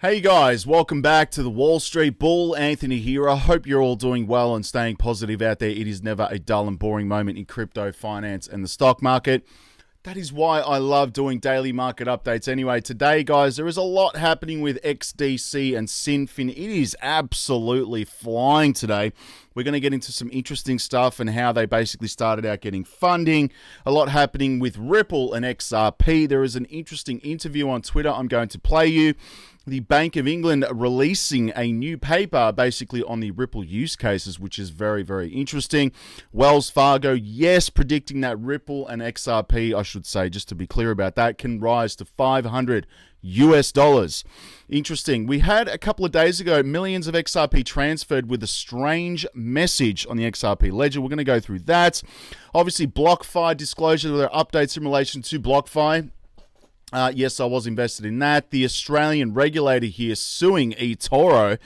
Hey guys, welcome back to the Wall Street Bull. Anthony here. I hope you're all doing well and staying positive out there. It is never a dull and boring moment in crypto, finance, and the stock market. That is why I love doing daily market updates. Anyway, today, guys, there is a lot happening with XDC and XINFIN. It is absolutely flying today. We're going to get into some interesting stuff and how they basically started out getting funding. A lot happening with Ripple and XRP. There is an interesting interview on Twitter I'm going to play you. The Bank of England releasing a new paper basically on the Ripple use cases, which is very, very interesting. Wells Fargo, yes, predicting that Ripple and XRP, I should say, just to be clear about that, can rise to $500 US. Interesting. We had a couple of days ago millions of XRP transferred with a strange message on the XRP ledger. We're going to go through that. Obviously, BlockFi disclosure, there are updates in relation to BlockFi. Yes, I was invested in that. The Australian regulator here suing eToro,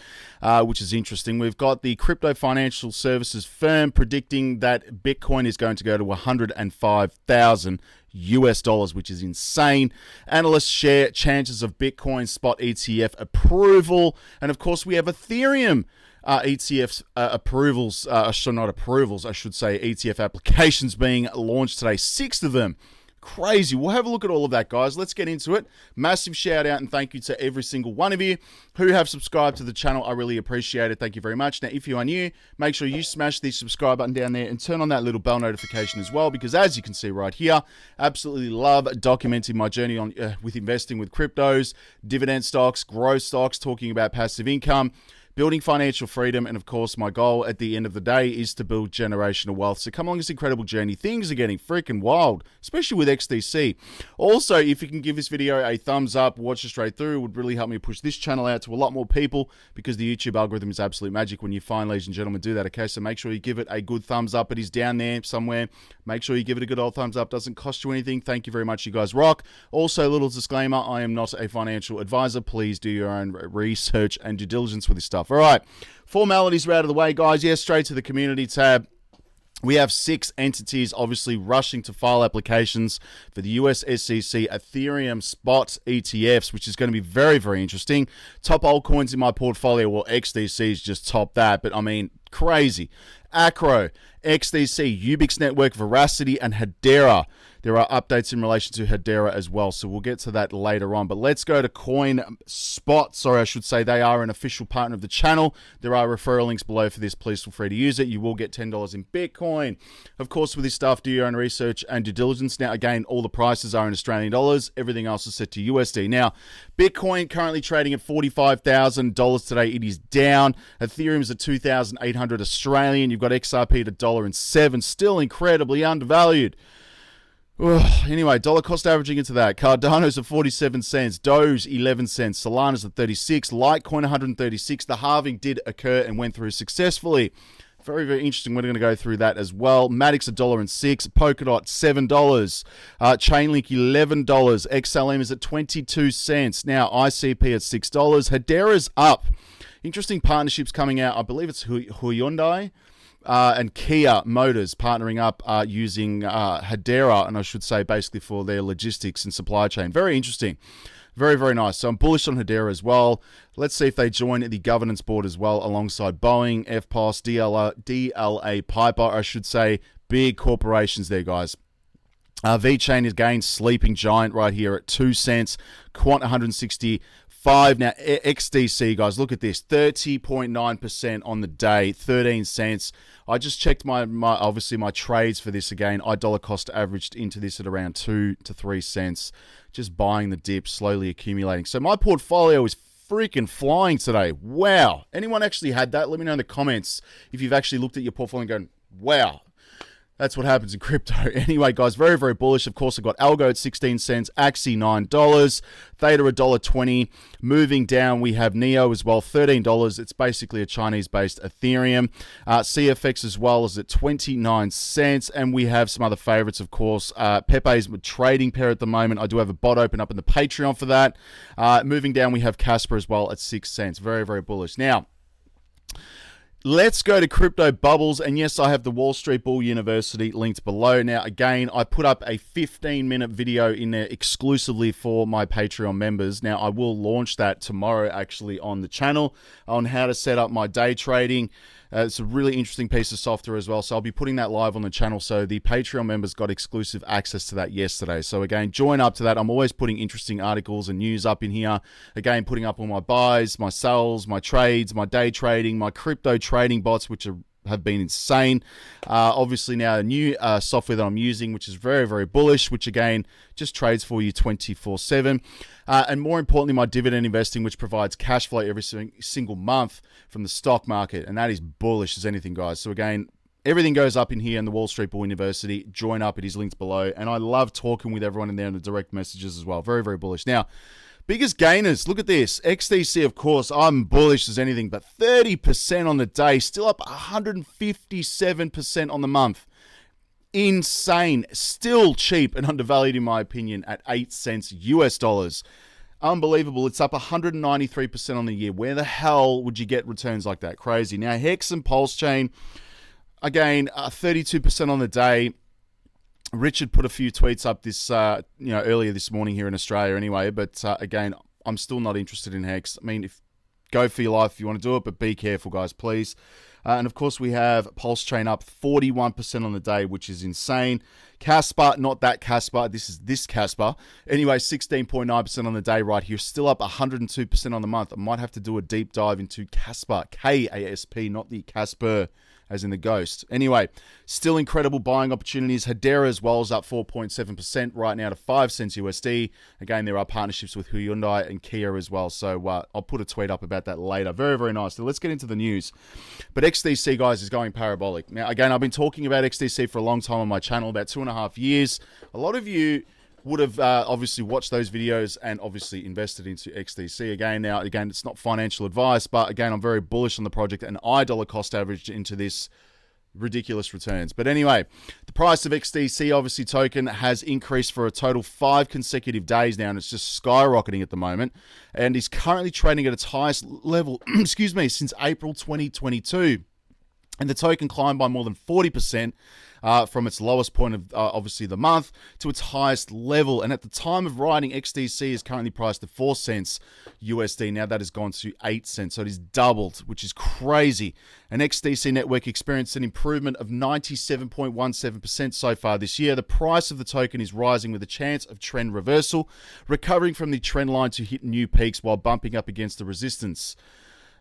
which is interesting. We've got the crypto financial services firm predicting that Bitcoin is going to go to $105,000 US, which is insane. Analysts share chances of Bitcoin spot ETF approval. And of course, we have Ethereum ETFs approvals, not approvals, I should say, ETF applications being launched today. 6 of them. Crazy. We'll have a look at all of that, guys. Let's get into it. Massive shout out and thank you to every single one of you who have subscribed to the channel. I really appreciate it. Thank you very much. Now, if you are new, make sure you smash the subscribe button down there and turn on that little bell notification as well, because as you can see right here, absolutely love documenting my journey on with investing with cryptos, dividend stocks, growth stocks, talking about passive income, building financial freedom, and of course, my goal at the end of the day is to build generational wealth. So come along this incredible journey. Things are getting freaking wild, especially with XDC. Also, if you can give this video a thumbs up, watch it straight through, it would really help me push this channel out to a lot more people, because the YouTube algorithm is absolute magic when you find, ladies and gentlemen, do that, okay? So make sure you give it a good thumbs up. It is down there somewhere. Make sure you give it a good old thumbs up. Doesn't cost you anything. Thank you very much. You guys rock. Also, a little disclaimer, I am not a financial advisor. Please do your own research and due diligence with this stuff. All right, formalities are out of the way, guys. Yes, straight to the community tab. We have 6 entities obviously rushing to file applications for the US SEC Ethereum spot ETFs, which is going to be very, very interesting. Top altcoins in my portfolio, well, XDC's just top that, but I mean, crazy. Acro, XDC, Ubix Network, Veracity, and Hedera. There are updates in relation to Hedera as well, so we'll get to that later on. But let's go to Coinspot. Sorry, I should say they are an official partner of the channel. There are referral links below for this. Please feel free to use it. You will get $10 in Bitcoin. Of course, with this stuff, do your own research and due diligence. Now, again, all the prices are in Australian dollars. Everything else is set to USD. Now, Bitcoin currently trading at $45,000 today. It is down. Ethereum is at 2,800 Australian. You've got XRP at $1.07, still incredibly undervalued. Anyway, dollar cost averaging into that. Cardano's at 47 cents, Doge 11 cents, Solana's at 36, Litecoin 136. The halving did occur and went through successfully. Very, very interesting. We're going to go through that as well. Matic's $1.06, Polkadot $7, Chainlink $11, XLM is at 22 cents. Now ICP at $6. Hedera's up. Interesting partnerships coming out. I believe it's Hyundai and Kia Motors partnering up using Hedera, and I should say basically for their logistics and supply chain. Very interesting. Very, very nice. So I'm bullish on Hedera as well. Let's see if they join the governance board as well alongside Boeing, FPOS, DLA Piper, I should say. Big corporations there, guys. VeChain is again sleeping giant right here at 2 cents. Quant 165. Now, XDC, guys, look at this. 30.9% on the day, 13 cents. I just checked my obviously my trades for this again. I dollar cost averaged into this at around 2 to 3 cents. Just buying the dip, slowly accumulating. So my portfolio is freaking flying today. Wow. Anyone actually had that? Let me know in the comments if you've actually looked at your portfolio and going, wow. That's what happens in crypto. Anyway, guys, very, very bullish. Of course, I've got Algo at 16 cents, Axie $9, Theta $1.20. Moving down, we have Neo as well, $13. It's basically a Chinese-based Ethereum. CFX as well is at 29 cents. And we have some other favorites, of course. Pepe's trading pair at the moment. I do have a bot open up in the Patreon for that. Moving down, we have Casper as well at 6 cents. Very, very bullish. Now, Let's go to crypto bubbles, and yes, I have the Wall Street Bull University linked below. Now, again, I put up a 15-minute video in there exclusively for my Patreon members. Now, I will launch that tomorrow, actually, on the channel on how to set up my day trading. It's a really interesting piece of software as well, so I'll be putting that live on the channel. So the Patreon members got exclusive access to that yesterday. So again, join up to that. I'm always putting interesting articles and news up in here. Again, putting up all my buys, my sells, my trades, my day trading, my crypto trading bots, which have been insane. Obviously now a new software that I'm using, which is very, very bullish, which again, just trades for you 24/7. And more importantly, my dividend investing, which provides cash flow every single month from the stock market. And that is bullish as anything, guys. So again, everything goes up in here in the Wall Street Bull University. Join up. It is linked below. And I love talking with everyone in there in the direct messages as well. Very, very bullish. Now, biggest gainers, look at this. XDC, of course, I'm bullish as anything, but 30% on the day, still up 157% on the month. Insane. Still cheap and undervalued in my opinion at 8 cents US dollars. Unbelievable. It's up 193% on the year. Where the hell would you get returns like that? Crazy. Now, Hex and Pulse Chain, again, 32% on the day. Richard put a few tweets up this, earlier this morning here in Australia anyway. But again, I'm still not interested in Hex. I mean, go for your life if you want to do it, but be careful, guys, please. And of course, we have Pulse Chain up 41% on the day, which is insane. Casper, not that Casper. This is this Casper. Anyway, 16.9% on the day right here. Still up 102% on the month. I might have to do a deep dive into Casper, K-A-S-P, not the Casper, as in the ghost. Anyway, still incredible buying opportunities. Hedera as well is up 4.7% right now to 5 cents USD. Again, there are partnerships with Hyundai and Kia as well. So I'll put a tweet up about that later. Very, very nice. So let's get into the news. But XDC, guys, is going parabolic. Now, again, I've been talking about XDC for a long time on my channel, about 2.5 years. A lot of you would have obviously watched those videos and obviously invested into XDC. Again, it's not financial advice, but again, I'm very bullish on the project and I dollar cost averaged into this ridiculous returns. But anyway, the price of XDC, obviously token, has increased for a total 5 consecutive days now, and it's just skyrocketing at the moment, and is currently trading at its highest level, since April 2022. And the token climbed by more than 40% from its lowest point of, obviously, the month to its highest level. And at the time of writing, XDC is currently priced at 4 cents USD. Now that has gone to 8 cents. So it is doubled, which is crazy. And XDC Network experienced an improvement of 97.17% so far this year. The price of the token is rising with a chance of trend reversal, recovering from the trend line to hit new peaks while bumping up against the resistance.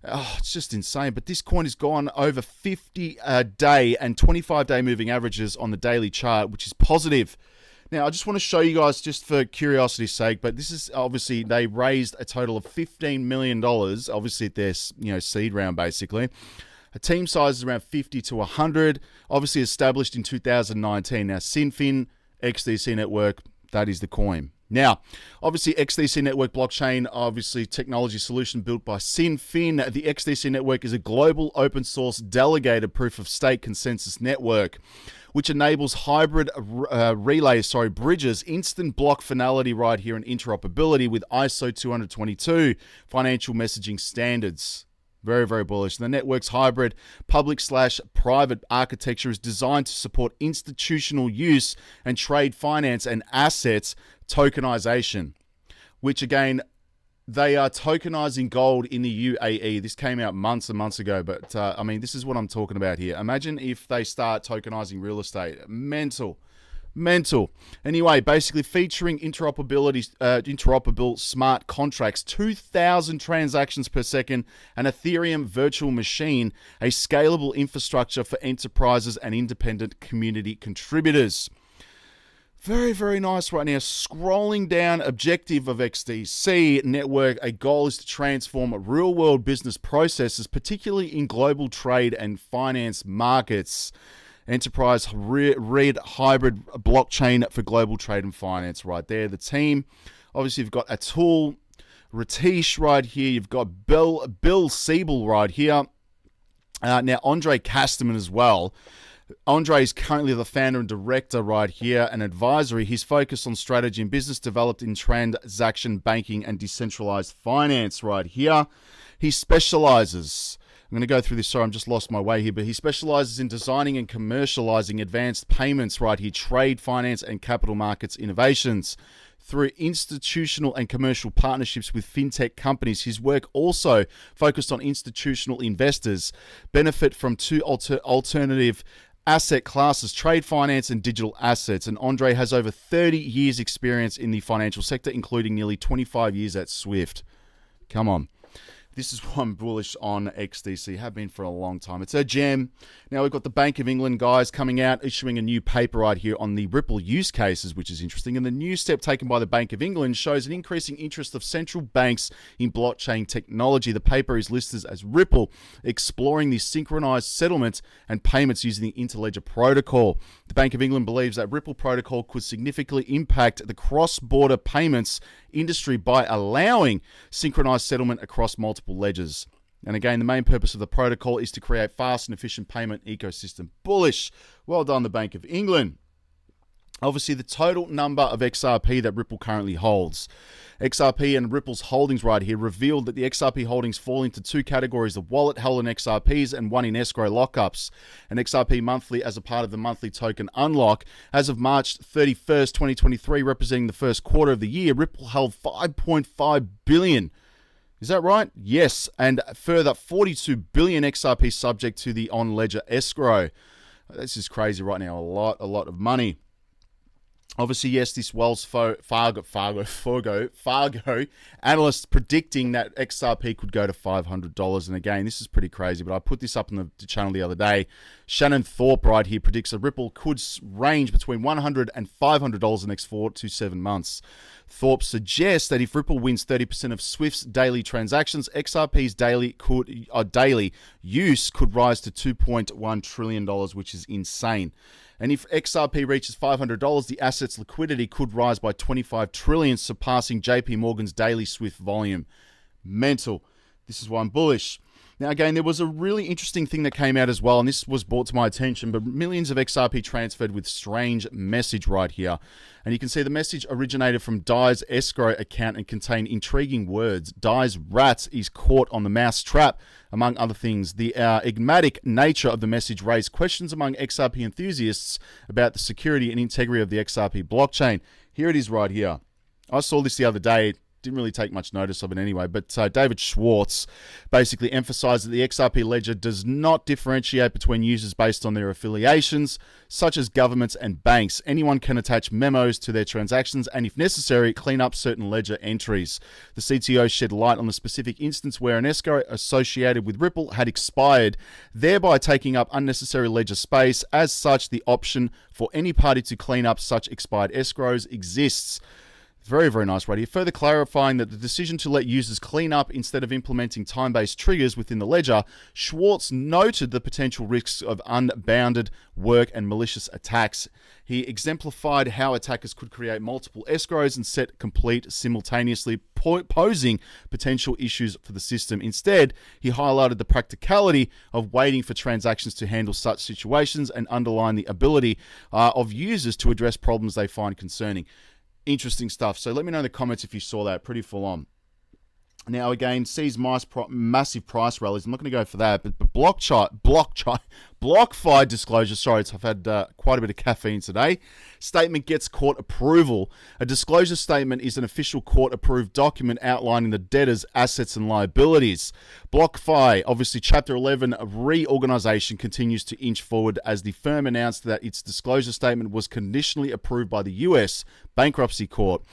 Oh, it's just insane. But this coin has gone over 50-day and 25-day moving averages on the daily chart, which is positive. Now, I just want to show you guys, just for curiosity's sake, but this is obviously, they raised a total of $15 million, obviously at their seed round, basically. A team size is around 50 to 100, obviously established in 2019. Now, XINFIN, XDC Network, that is the coin. Now, obviously, XDC Network blockchain, obviously technology solution built by XINFIN. The XDC Network is a global open source delegated proof of stake consensus network, which enables hybrid bridges, instant block finality right here, and interoperability with ISO 222 financial messaging standards. Very, very bullish. The network's hybrid public/private architecture is designed to support institutional use and trade finance and assets tokenization, which again, they are tokenizing gold in the UAE. This came out months and months ago, but I mean, this is what I'm talking about here. Imagine if they start tokenizing real estate. Mental. Anyway, basically featuring interoperable smart contracts, 2,000 transactions per second, an Ethereum virtual machine, a scalable infrastructure for enterprises and independent community contributors. Very, very nice right now. Scrolling down, objective of XDC Network, a goal is to transform real-world business processes, particularly in global trade and finance markets. Enterprise Red Hybrid Blockchain for global trade and finance right there. The team, obviously, you've got Atul Ratish right here. You've got Bill Siebel right here. Now, Andre Kasterman as well. Andre is currently the founder and director right here, and advisory. He's focused on strategy and business developed in transaction banking and decentralized finance right here. He specializes I'm going to go through this. Sorry, I'm just lost my way here. But he specializes in designing and commercializing advanced payments right here, trade, finance, and capital markets innovations. Through institutional and commercial partnerships with fintech companies, his work also focused on institutional investors benefit from two alternative asset classes, trade finance and digital assets. And Andre has over 30 years experience in the financial sector, including nearly 25 years at Swift. Come on. This is why I'm bullish on XDC. Have been for a long time. It's a gem. Now we've got the Bank of England guys coming out, issuing a new paper right here on the Ripple use cases, which is interesting. And the new step taken by the Bank of England shows an increasing interest of central banks in blockchain technology. The paper is listed as Ripple, exploring the synchronized settlements and payments using the Interledger protocol. The Bank of England believes that Ripple protocol could significantly impact the cross-border payments industry by allowing synchronized settlement across multiple ledgers. And again, the main purpose of the protocol is to create fast and efficient payment ecosystem. Bullish. Well done, the Bank of England. Obviously, the total number of XRP that Ripple currently holds. XRP and Ripple's holdings right here revealed that the XRP holdings fall into two categories of wallet held in XRPs and one in escrow lockups. An XRP monthly as a part of the monthly token unlock. As of March 31st, 2023, representing the first quarter of the year, Ripple held 5.5 billion. Is that right? Yes, and further 42 billion XRP subject to the on-ledger escrow. This is crazy right now, a lot of money. Obviously, yes, this Wells Fargo analyst predicting that XRP could go to $500. And again, this is pretty crazy, but I put this up on the channel the other day. Shannon Thorpe right here predicts that Ripple could range between $100 and $500 the next 4 to 7 months. Thorpe suggests that if Ripple wins 30% of Swift's daily transactions, XRP's daily use could rise to $2.1 trillion, which is insane. And if XRP reaches $500, the asset's liquidity could rise by 25 trillion, surpassing JP Morgan's daily Swift volume. Mental. This is why I'm bullish. Now, again, there was a really interesting thing that came out as well, and this was brought to my attention, but millions of XRP transferred with strange message right here. And you can see the message originated from Dai's escrow account and contained intriguing words. Dai's rat is caught on the mouse trap, among other things. The enigmatic nature of the message raised questions among XRP enthusiasts about the security and integrity of the XRP blockchain. Here it is right here. I saw this the other day. Didn't really take much notice of it anyway, but David Schwartz basically emphasized that the XRP ledger does not differentiate between users based on their affiliations, such as governments and banks. Anyone can attach memos to their transactions and, if necessary, clean up certain ledger entries. The CTO shed light on the specific instance where an escrow associated with Ripple had expired, thereby taking up unnecessary ledger space. As such, the option for any party to clean up such expired escrows exists. Very, very nice right here. Further clarifying that the decision to let users clean up instead of implementing time-based triggers within the ledger, Schwartz noted the potential risks of unbounded work and malicious attacks. He exemplified how attackers could create multiple escrows and set complete simultaneously, posing potential issues for the system. Instead, he highlighted the practicality of waiting for transactions to handle such situations and underlined the ability of users to address problems they find concerning. Interesting stuff. So let me know in the comments if you saw that. Pretty full on. Now, again, sees massive price rallies. I'm not going to go for that, but BlockFi disclosure. Sorry, I've had quite a bit of caffeine today. Statement gets court approval. A disclosure statement is an official court-approved document outlining the debtor's assets and liabilities. BlockFi, obviously, Chapter 11 reorganization continues to inch forward as the firm announced that its disclosure statement was conditionally approved by the U.S. Bankruptcy Court,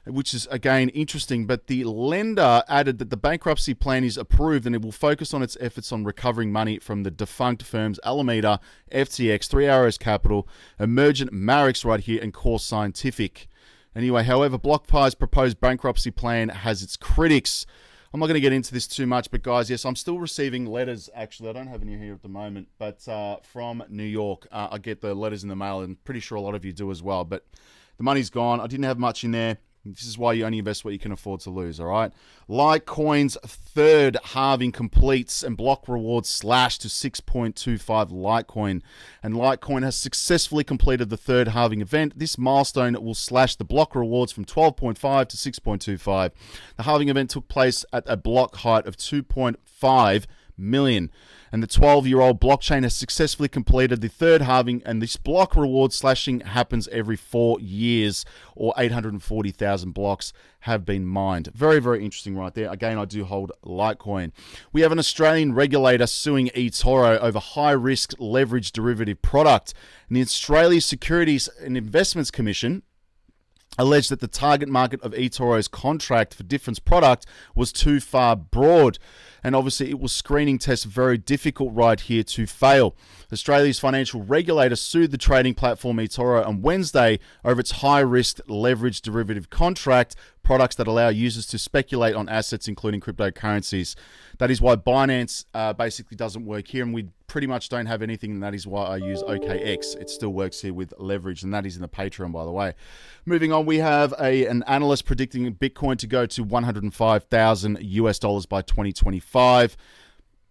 which is, again, interesting. But the lender added that the bankruptcy plan is approved and it will focus on its efforts on recovering money from the defunct firms Alameda, FTX, 3 Arrows Capital, Emergent Marix right here, and Core Scientific. Anyway, however, BlockFi's proposed bankruptcy plan has its critics. I'm not going to get into this too much, but guys, yes, I'm still receiving letters. Actually, I don't have any here at the moment, but from New York. I get the letters in the mail, and pretty sure a lot of you do as well. But the money's gone. I didn't have much in there. This is why you only invest what you can afford to lose, all right? Litecoin's third halving completes and block rewards slash to 6.25 Litecoin. And Litecoin has successfully completed the third halving event. This milestone will slash the block rewards from 12.5 to 6.25. The halving event took place at a block height of 2.5 million. And the 12-year-old blockchain has successfully completed the third halving, and this block reward slashing happens every 4 years, or 840,000 blocks have been mined. Very, very interesting right there. Again, I do hold Litecoin. We have an Australian regulator suing eToro over high-risk leverage derivative product. And the Australia Securities and Investments Commission alleged that the target market of eToro's contract for difference product was too far broad. And obviously it was screening tests very difficult right here to fail. Australia's financial regulator sued the trading platform eToro on Wednesday over its high-risk leverage derivative contract, products that allow users to speculate on assets, including cryptocurrencies. That is why Binance basically doesn't work here, and we pretty much don't have anything, and that is why I use OKX. It still works here with leverage, and that is in the Patreon, by the way. Moving on, we have an analyst predicting Bitcoin to go to $105,000 by 2025.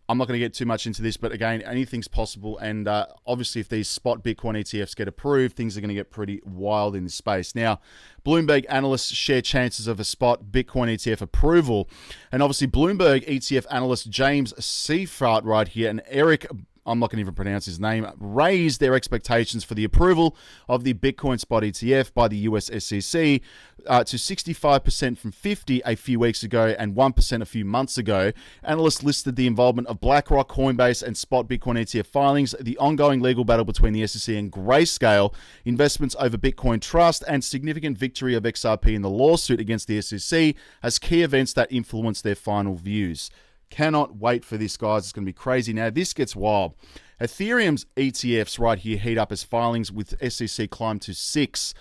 I'm not going to get too much into this, but again, anything's possible. And obviously, if these spot Bitcoin ETFs get approved, things are going to get pretty wild in this space. Now, Bloomberg analysts share chances of a spot Bitcoin ETF approval. And obviously, Bloomberg ETF analyst James Seifert right here and Eric, I'm not going to even pronounce his name, raised their expectations for the approval of the Bitcoin spot ETF by the US SEC to 65% from 50% a few weeks ago and 1% a few months ago. Analysts listed the involvement of BlackRock, Coinbase, and spot Bitcoin ETF filings, the ongoing legal battle between the SEC and Grayscale, investments over Bitcoin Trust, and significant victory of XRP in the lawsuit against the SEC as key events that influenced their final views. Cannot wait for this, guys. It's going to be crazy. Now, this gets wild. Ethereum's ETFs right here heat up as filings with SEC climb to 6.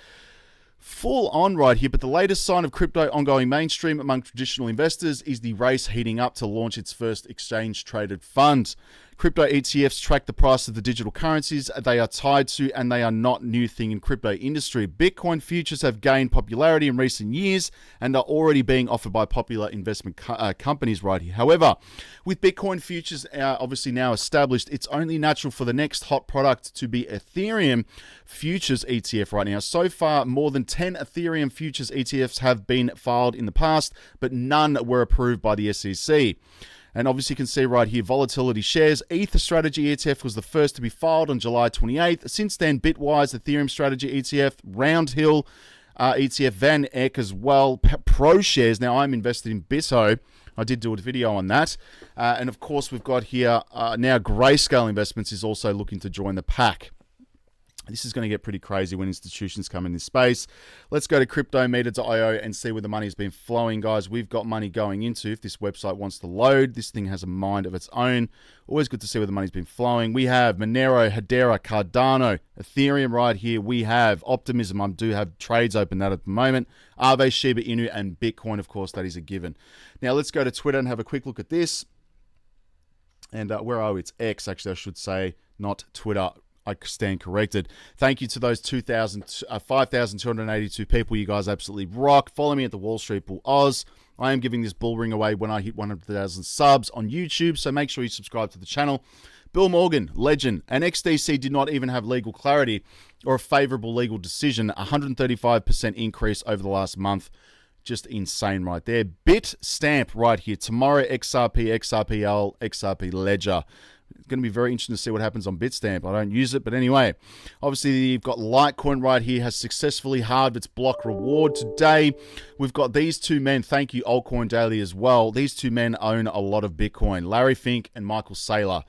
Full on right here, but the latest sign of crypto ongoing mainstream among traditional investors is the race heating up to launch its first exchange-traded fund. Crypto ETFs track the price of the digital currencies they are tied to, and they are not new thing in crypto industry. Bitcoin futures have gained popularity in recent years and are already being offered by popular investment companies right here. However, with Bitcoin futures obviously now established, it's only natural for the next hot product to be Ethereum futures ETF right now. So far, more than 10 Ethereum futures ETFs have been filed in the past, but none were approved by the SEC. And obviously you can see right here, volatility shares. ETH strategy ETF was the first to be filed on July 28th. Since then, Bitwise Ethereum strategy ETF, Roundhill ETF, Van Eck as well, ProShares. Now I'm invested in Bitso. I did do a video on that. And of course we've got here, now Grayscale Investments is also looking to join the pack. This is going to get pretty crazy when institutions come in this space. Let's go to cryptometer.io and see where the money's been flowing, guys. We've got money going into, if this website wants to load. This thing has a mind of its own. Always good to see where the money's been flowing. We have Monero, Hedera, Cardano, Ethereum right here. We have Optimism. I do have trades open that at the moment. Aave, Shiba Inu, and Bitcoin, of course, that is a given. Now, let's go to Twitter and have a quick look at this. And where are we? It's X, actually, I should say, not Twitter. I stand corrected. Thank you to those 5,282 people. You guys absolutely rock. Follow me at the Wall Street Bull Oz. I am giving this bull ring away when I hit 100,000 subs on YouTube, so make sure you subscribe to the channel. Bill Morgan, legend. And XDC did not even have legal clarity or a favorable legal decision. 135% increase over the last month. Just insane right there. Bitstamp right here. Tomorrow, XRP, XRPL, XRP Ledger. It's going to be very interesting to see what happens on Bitstamp. I don't use it, but anyway. Obviously, you've got Litecoin right here, has successfully halved its block reward today. We've got these two men. Thank you, Altcoin Daily, as well. These two men own a lot of Bitcoin. Larry Fink and Michael Saylor.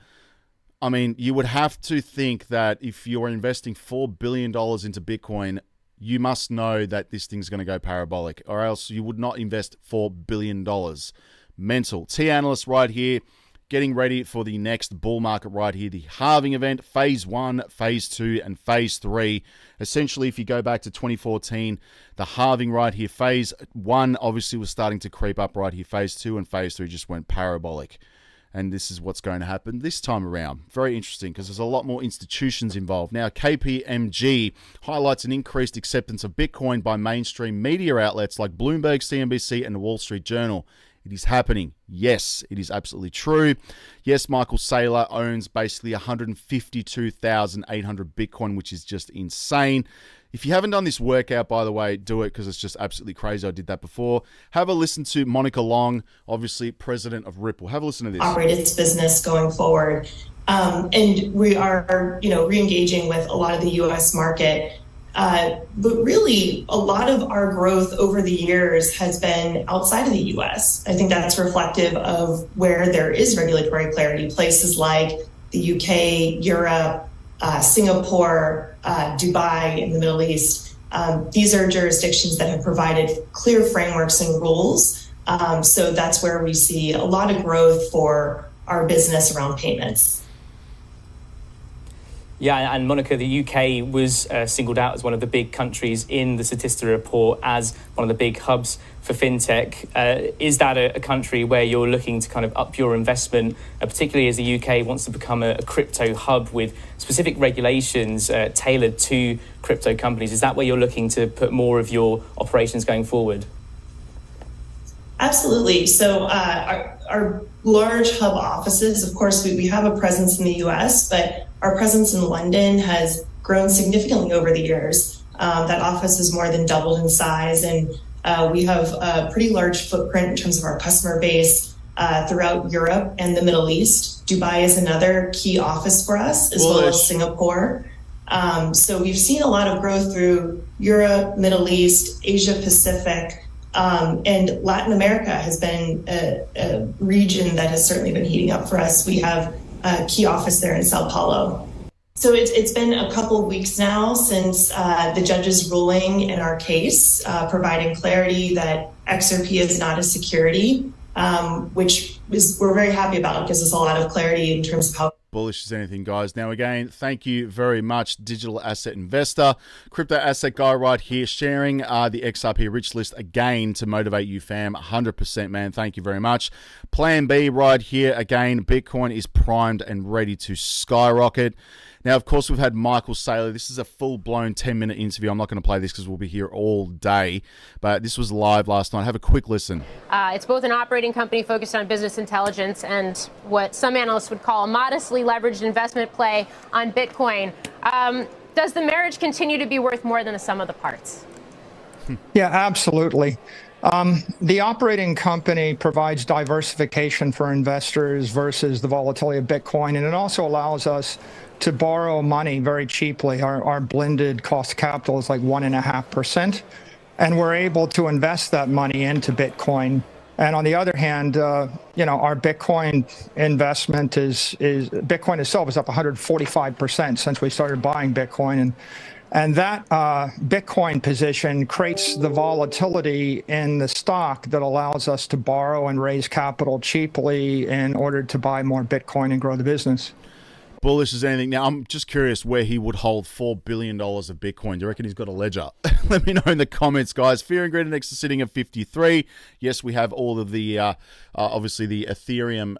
I mean, you would have to think that if you're investing $4 billion into Bitcoin, you must know that this thing's going to go parabolic, or else you would not invest $4 billion. Mental. T-Analyst right here. Getting ready for the next bull market right here, the halving event, phase 1, phase 2, and phase 3. Essentially, if you go back to 2014, the halving right here, phase 1 obviously was starting to creep up right here. Phase 2 and phase 3 just went parabolic. And this is what's going to happen this time around. Very interesting because there's a lot more institutions involved. Now, KPMG highlights an increased acceptance of Bitcoin by mainstream media outlets like Bloomberg, CNBC, and the Wall Street Journal. It is happening. Yes, it is absolutely true. Yes, Michael Saylor owns basically 152,800 Bitcoin, which is just insane. If you haven't done this workout, by the way, do it because it's just absolutely crazy. I did that before. Have a listen to Monica Long, obviously president of Ripple. Have a listen to this. Operate its business going forward. And we are, re-engaging with a lot of the U.S. market. But really, a lot of our growth over the years has been outside of the U.S. I think that's reflective of where there is regulatory clarity. Places like the U.K., Europe, Singapore, Dubai in the Middle East. These are jurisdictions that have provided clear frameworks and rules. So that's where we see a lot of growth for our business around payments. Yeah, and Monica, the UK was singled out as one of the big countries in the Statista report as one of the big hubs for fintech. Is that a country where you're looking to kind of up your investment, particularly as the UK wants to become a crypto hub with specific regulations tailored to crypto companies? Is that where you're looking to put more of your operations going forward? Absolutely. So our large hub offices, of course, we have a presence in the US, but our presence in London has grown significantly over the years. That office has more than doubled in size, and we have a pretty large footprint in terms of our customer base throughout Europe and the Middle East. Dubai is another key office for us, as well as Singapore. So we've seen a lot of growth through Europe, Middle East, Asia Pacific, and Latin America has been a region that has certainly been heating up for us. We have a key office there in Sao Paulo. So it's been a couple of weeks now since the judge's ruling in our case, providing clarity that XRP is not a security, which we're very happy about. It gives us a lot of clarity in terms of how bullish as anything, guys. Now, again, thank you very much, digital asset investor, crypto asset guy right here, sharing the XRP rich list again to motivate you, fam. 100%, man. Thank you very much. Plan B right here. Again, Bitcoin is primed and ready to skyrocket. Now, of course, we've had Michael Saylor. This is a full-blown 10-minute interview. I'm not going to play this because we'll be here all day, but this was live last night. Have a quick listen. It's both an operating company focused on business intelligence and what some analysts would call a modestly leveraged investment play on Bitcoin. Does the marriage continue to be worth more than the sum of the parts? Yeah, absolutely. The operating company provides diversification for investors versus the volatility of Bitcoin, and it also allows us to borrow money very cheaply. Our blended cost of capital is like 1.5%, and we're able to invest that money into Bitcoin. And on the other hand, our Bitcoin investment is Bitcoin itself is up 145% since we started buying Bitcoin, and that Bitcoin position creates the volatility in the stock that allows us to borrow and raise capital cheaply in order to buy more Bitcoin and grow the business. Bullish as anything. Now, I'm just curious where he would hold $4 billion of Bitcoin. Do you reckon he's got a ledger? Let me know in the comments, guys. Fear and Greed Index is sitting at 53. Yes, we have all of the, obviously, the Ethereum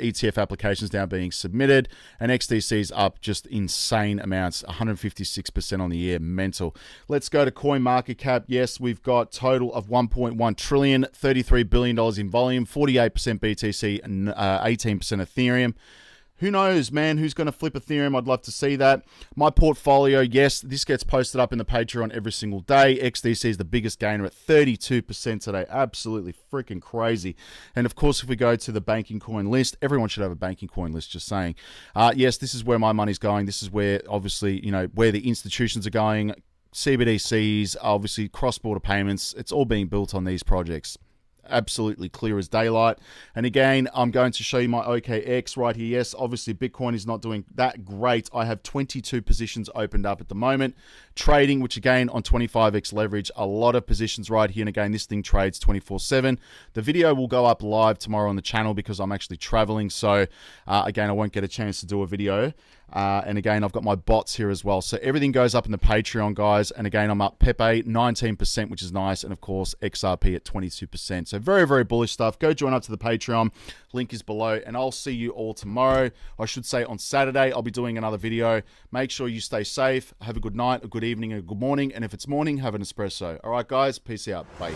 ETF applications now being submitted. And XDC's up just insane amounts, 156% on the year. Mental. Let's go to coin market cap. Yes, we've got total of 1.1 trillion, $33 billion in volume, 48% BTC, and 18% Ethereum. Who knows, man? Who's going to flip Ethereum? I'd love to see that. My portfolio, yes, this gets posted up in the Patreon every single day. XDC is the biggest gainer at 32% today. Absolutely freaking crazy. And of course, if we go to the banking coin list, everyone should have a banking coin list, just saying. Yes, this is where my money's going. This is where, obviously, where the institutions are going. CBDCs, obviously, cross-border payments. It's all being built on these projects. Absolutely clear as daylight. And again, I'm going to show you my OKX right here. Yes, obviously Bitcoin is not doing that great. I have 22 positions opened up at the moment. Trading, which again on 25x leverage, a lot of positions right here. And again, this thing trades 24/7. The video will go up live tomorrow on the channel because I'm actually traveling. So again, I won't get a chance to do a video. And again, I've got my bots here as well. So everything goes up in the Patreon, guys. And again, I'm up Pepe 19%, which is nice. And of course, XRP at 22%. So very, very bullish stuff. Go join up to the Patreon. Link is below. And I'll see you all tomorrow. I should say on Saturday, I'll be doing another video. Make sure you stay safe. Have a good night, a good evening, and a good morning. And if it's morning, have an espresso. All right, guys. Peace out. Bye.